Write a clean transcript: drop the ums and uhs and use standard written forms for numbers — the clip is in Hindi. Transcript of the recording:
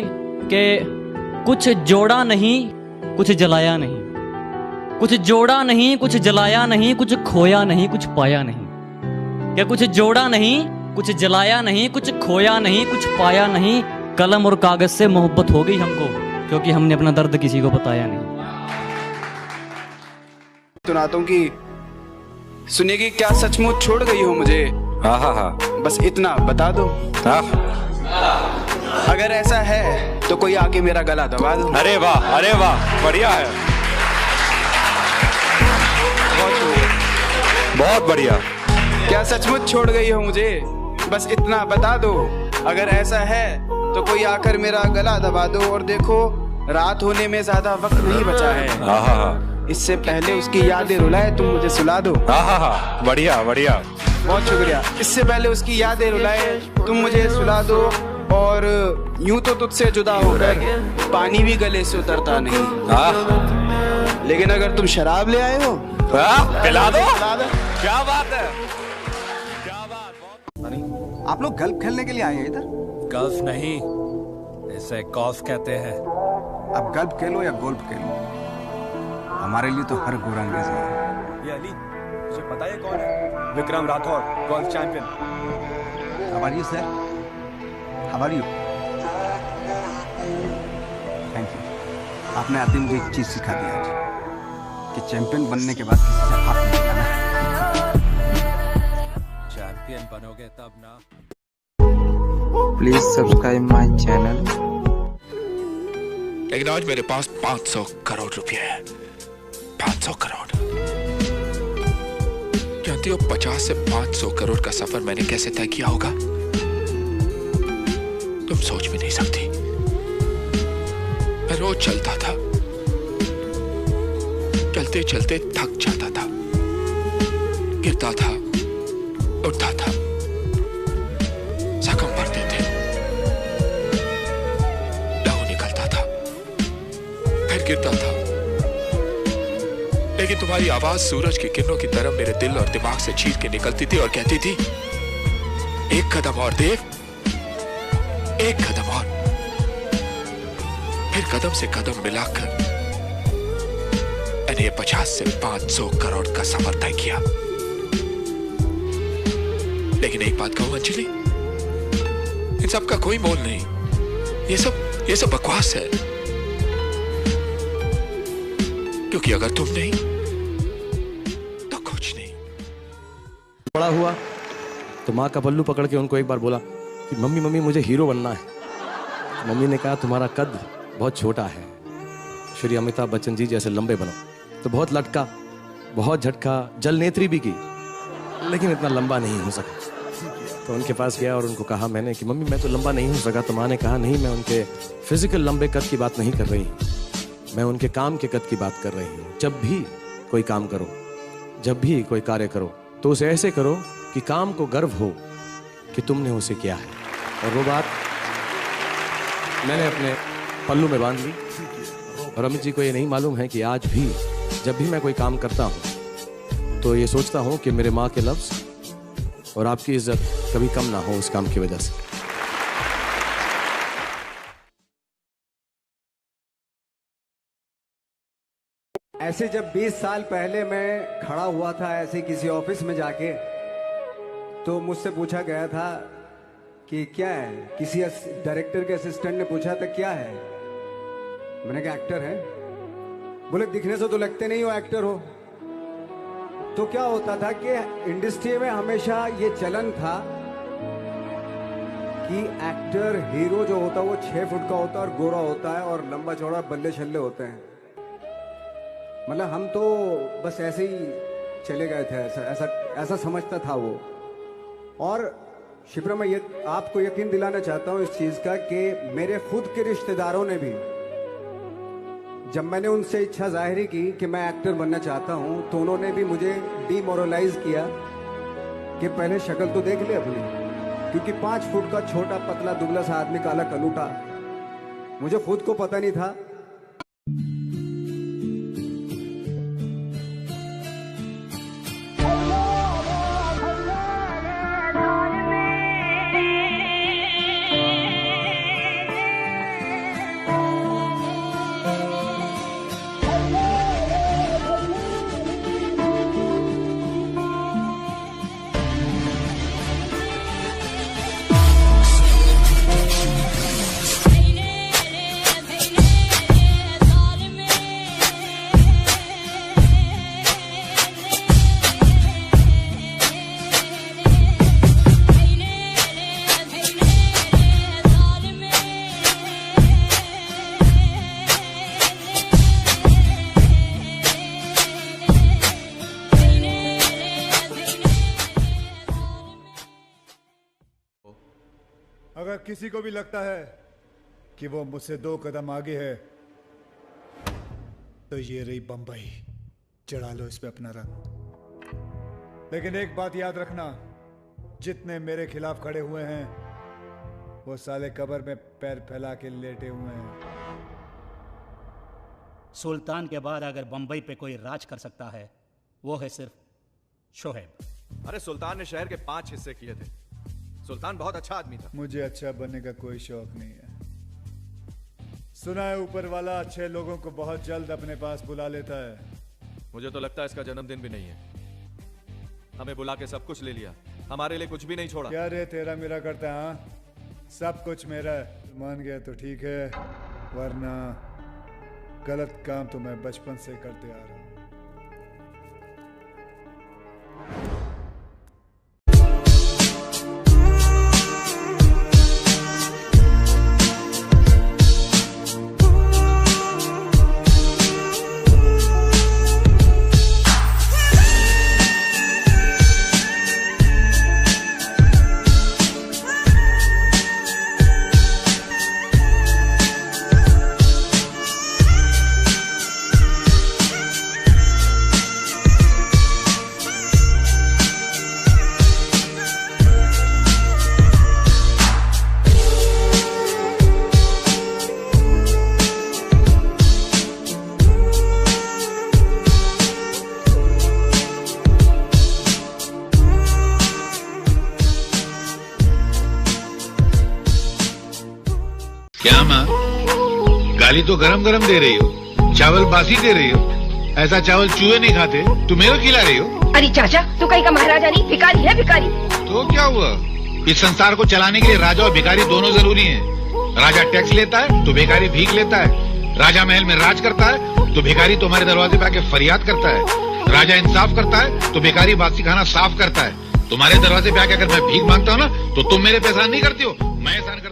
कि कुछ जोड़ा नहीं कुछ जलाया नहीं, कुछ जोड़ा नहीं कुछ जलाया नहीं, कुछ खोया नहीं कुछ पाया नहीं। कि कुछ जोड़ा नहीं कुछ जलाया नहीं, कुछ खोया नहीं कुछ पाया नहीं। कलम और कागज से मोहब्बत हो गई हमको, क्योंकि हमने अपना दर्द किसी को बताया नहीं। सुनाता हूँ कि सुनेगी क्या सचमुच छोड़ गई हो मुझे। हाँ हाँ हाँ बस इतना बता दो, हाँ। अगर ऐसा है तो कोई आके मेरा गला दबा दो। अरे वाह बढ़िया है, बहुत बढ़िया। क्या सचमुच छोड़ गई हो मुझे, बस इतना बता दो। अगर ऐसा है तो कोई आकर मेरा गला दबा दो। और देखो रात होने में ज्यादा वक्त नहीं बचा है, हाँ हाँ हाँ, इससे पहले उसकी यादें रुलाए तुम मुझे सुला दो। हाँ हाँ हाँ, बढ़िया बढ़िया। बहुत शुक्रिया। इससे पहले उसकी यादें रुलाए तुम मुझे सुला दो। और यूं तो तुझसे जुदा होकर पानी भी गले से उतरता नहीं, हाँ लेकिन अगर तुम शराब ले आए हो पिला दो। पिला दो। क्या बात है, क्या बात। आप लोग गल्फ खेलने के लिए आए हैं इधर? गल्फ नहीं, इसे गॉल्फ कहते हैं। आप गल्फ खेलो या गोल्फ खेलो, हमारे लिए तो हर गोरा अंग्रेज है। ये अली, मुझे पता है कौन है? Vikram Rathore, golf champion. How are you, sir? How are you? Thank you. आपने आते मुझे एक चीज सिखा दी आज, कि चैंपियन बनने के बाद किसी से हाथ नहीं मिलाना। चैंपियन बनोगे तब ना। Please subscribe my channel. लेकिन आज मेरे पास 500 करोड़ रुपए है। 500 करोड़। जानती हो 50 से 500 करोड़ का सफर मैंने कैसे तय किया होगा? तुम सोच भी नहीं सकती। मैं रोज चलता था, चलते चलते थक जाता था, गिरता था, उठता था, जख्म भरते थे, लहू निकलता था, फिर गिरता था। लेकिन तुम्हारी आवाज सूरज की किरणों की तरह मेरे दिल और दिमाग से चीर के निकलती थी और कहती थी, एक कदम और देव, एक कदम और। फिर कदम से कदम मिलाकर मैंने 50 से 500 करोड़ का सफर तय किया। लेकिन एक बात कहूं अंजलि, इन सब का कोई मोल नहीं। ये सब बकवास है। क्योंकि अगर तुम नहीं तो कुछ नहीं। बड़ा हुआ तो माँ का पल्लू पकड़ के उनको एक बार बोला कि मम्मी मम्मी मुझे हीरो बनना है। मम्मी ने कहा तुम्हारा कद बहुत छोटा है, श्री अमिताभ बच्चन जी जैसे लंबे बनो। तो बहुत लटका, बहुत झटका, जल नेत्री भी की, लेकिन इतना लंबा नहीं हो सका। तो उनके पास गया और उनको कहा मैंने कि मम्मी मैं तो लंबा नहीं हो सका। तो माँ ने कहा नहीं, मैं उनके फिजिकल लंबे कद की बात नहीं कर रही, मैं उनके काम के कद की बात कर रही हूँ। जब भी कोई काम करो, जब भी कोई कार्य करो, तो उसे ऐसे करो कि काम को गर्व हो कि तुमने उसे किया है। और वो बात मैंने अपने पल्लू में बांध ली। और अमित जी को ये नहीं मालूम है कि आज भी जब भी मैं कोई काम करता हूँ तो ये सोचता हूँ कि मेरे माँ के लफ्ज़ और आपकी इज्जत कभी कम ना हो उस काम की वजह से। ऐसे जब 20 साल पहले मैं खड़ा हुआ था ऐसे किसी ऑफिस में जाके, तो मुझसे पूछा गया था कि क्या है। किसी डायरेक्टर के असिस्टेंट ने पूछा था क्या है, मैंने कहा एक्टर है। बोले दिखने से तो लगते नहीं हो एक्टर हो। तो क्या होता था कि इंडस्ट्री में हमेशा ये चलन था कि एक्टर हीरो जो होता है वो 6 फुट का होता है और गोरा होता है और लंबा चौड़ा बल्ले छल्ले होते हैं। मतलब हम तो बस ऐसे ही चले गए थे, ऐसा समझता था वो। और शिप्रा, मैं आपको यकीन दिलाना चाहता हूँ इस चीज का कि मेरे खुद के रिश्तेदारों ने भी, जब मैंने उनसे इच्छा जाहिर की कि मैं एक्टर बनना चाहता हूं, तो उन्होंने भी मुझे डीमोरलाइज किया कि पहले शक्ल तो देख ले अपनी। क्योंकि 5 फुट का छोटा पतला दुबला सा आदमी, काला कलूटा, मुझे खुद को पता नहीं था। किसी को भी लगता है कि वो मुझसे 2 कदम आगे है, तो ये रही बंबई, चढ़ा लो इस पे अपना रंग। लेकिन एक बात याद रखना, जितने मेरे खिलाफ खड़े हुए हैं वो साले कब्र में पैर फैला के लेटे हुए हैं। सुल्तान के बाद अगर बंबई पे कोई राज कर सकता है वो है सिर्फ शोहेब। अरे सुल्तान ने शहर के 5 हिस्से किए थे। सुल्तान बहुत अच्छा आदमी था। मुझे अच्छा बनने का कोई शौक नहीं है। सुना है ऊपर वाला अच्छे लोगों को बहुत जल्द अपने पास बुला लेता है। मुझे तो लगता है इसका जन्मदिन भी नहीं है। हमें बुला के सब कुछ ले लिया, हमारे लिए कुछ भी नहीं छोड़ा। क्या रे तेरा मेरा करता है? हाँ, सब कुछ मेरा है। मान गया तो ठीक है, वरना गलत काम तो मैं बचपन से करते आ रहा हूं। क्या माँ, गाली तो गरम गरम दे रही हो, चावल बासी दे रही हो। ऐसा चावल चूहे नहीं खाते, तुम मेरे को खिला रही हो। अरे चाचा, तू कहीं का महाराजा नहीं, भिखारी है भिखारी। तो क्या हुआ? इस संसार को चलाने के लिए राजा और भिखारी दोनों जरूरी हैं। राजा टैक्स लेता है तो भिखारी भीख लेता है। राजा महल में राज करता है तो भिखारी तुम्हारे दरवाजे पे आके फरियाद करता है। राजा इंसाफ करता है तो भिखारी बासी खाना साफ करता है। तुम्हारे दरवाजे पे आके अगर मैं भीख मांगता हूँ ना, तो तुम मेरे पे एहसान नहीं करती हो, मैं एहसान करता हूँ।